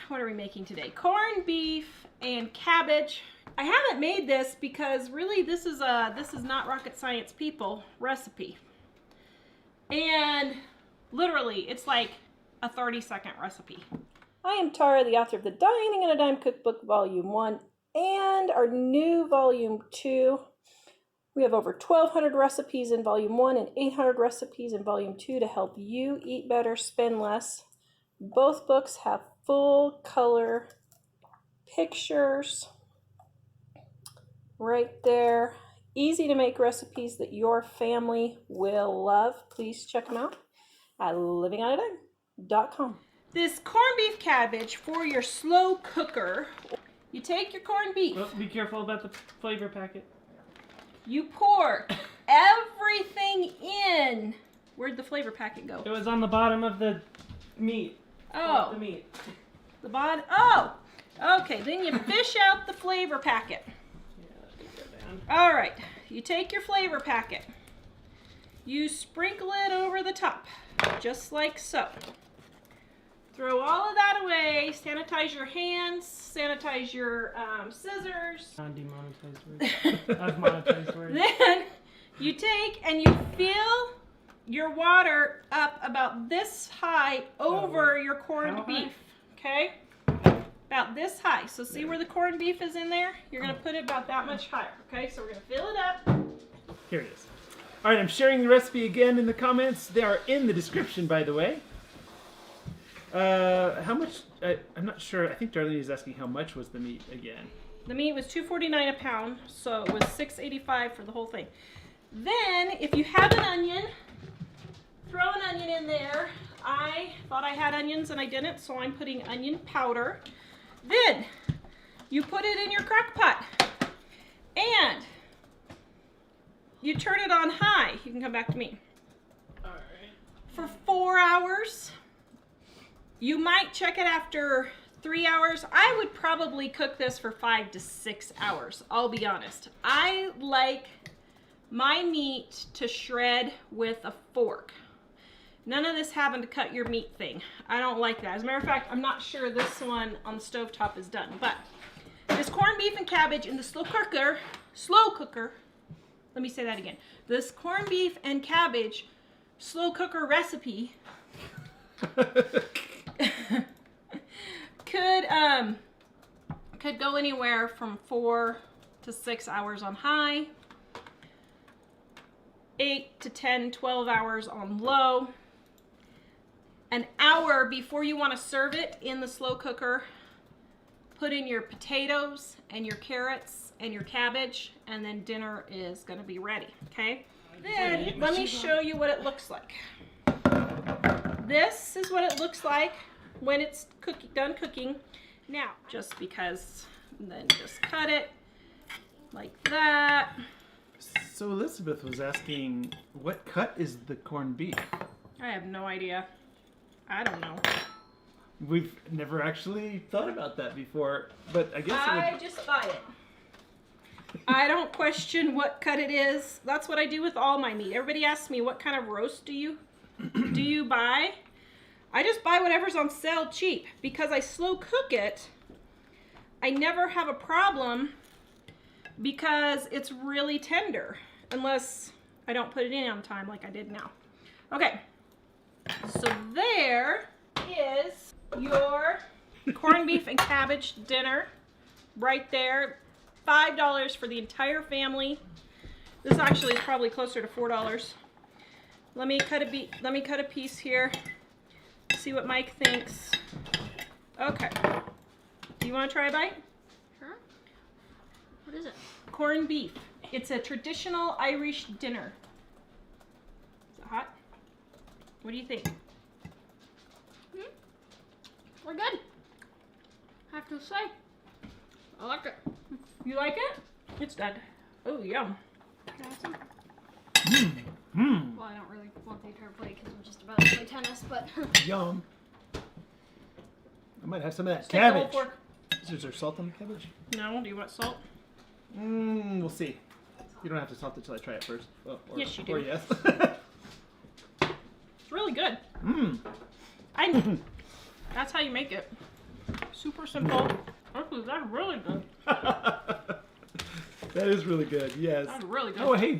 What are we making today? Corned beef and cabbage. I haven't made this because really this is not rocket science, people, recipe. And literally it's like a 30-second recipe. I am Tara, the author of the Dining on a Dime Cookbook Volume 1 and our new Volume 2. We have over 1,200 recipes in Volume 1 and 800 recipes in Volume 2 to help you eat better, spend less. Both books have full color pictures right there. Easy to make recipes that your family will love. Please check them out at livingonadime.com. This corned beef cabbage for your slow cooker. You take your corned beef. Well, be careful about the flavor packet. You pour everything in. Where'd the flavor packet go? It was on the bottom of the meat. Oh. The meat. The bottom? Oh. Okay, then you fish out the flavor packet. Yeah, let me go down. All right, you take your flavor packet. You sprinkle it over the top, just like so. Throw all of that away, sanitize your hands, sanitize your scissors. Non-demonetized word. I've monetized word. Then you take and you fill your water up about this high over your corned beef. Okay? About this high. So see where the corned beef is in there? You're going to put it about that much higher. Okay? So we're going to fill it up. Here it is. All right, I'm sharing the recipe again in the comments. They are in the description, by the way. How much? I'm not sure. I think Darlene is asking how much was the meat again. The meat was $2.49 a pound, so it was $6.85 for the whole thing. Then, if you have an onion, throw an onion in there. I thought I had onions and I didn't, so I'm putting onion powder. Then, you put it in your crock pot, and you turn it on high. You can come back to me. All right. For 4 hours. You might check it after 3 hours. I would probably cook this for 5 to 6 hours. I'll be honest. I like my meat to shred with a fork. None of this having to cut your meat thing. I don't like that. As a matter of fact, I'm not sure this one on the stovetop is done. But this corned beef and cabbage in the slow cooker, let me say that again. This corned beef and cabbage slow cooker recipe could go anywhere from 4 to 6 hours on high, 8 to 10, 12 hours on low. An hour before you want to serve it in the slow cooker, put in your potatoes and your carrots and your cabbage, and then dinner is going to be ready, okay? Then let me show you what it looks like. This is what it looks like when it's done cooking. Now, just because, then just cut it like that. So Elizabeth was asking, what cut is the corned beef? I have no idea. I don't know. We've never actually thought about that before, but I guess I just buy it. I don't question what cut it is. That's what I do with all my meat. Everybody asks me, what kind of roast do you buy? I just buy whatever's on sale cheap because I slow cook it. I never have a problem because it's really tender unless I don't put it in on time like I did now. Okay, so there is your corned beef and cabbage dinner right there. $5 for the entire family. This actually is probably closer to $4. Let me cut a piece here. See what Mike thinks. Okay. Do you want to try a bite? Sure. What is it? Corned beef. It's a traditional Irish dinner. Is it hot? What do you think? We're good. I have to say, I like it. You like it? It's done. Oh, yum. Can I have some? Well, I don't really want the entire plate because I'm just about to play tennis, but... Yum. I might have some of that Just take the whole cabbage. fork. Is there salt on the cabbage? No, do you want salt? We'll see. You don't have to salt it till I try it first. Well, or, Yes, you do. Or yes. It's really good. That's how you make it. Super simple. Actually, that's really good. That is really good. Yes. That's really good. Oh, hey.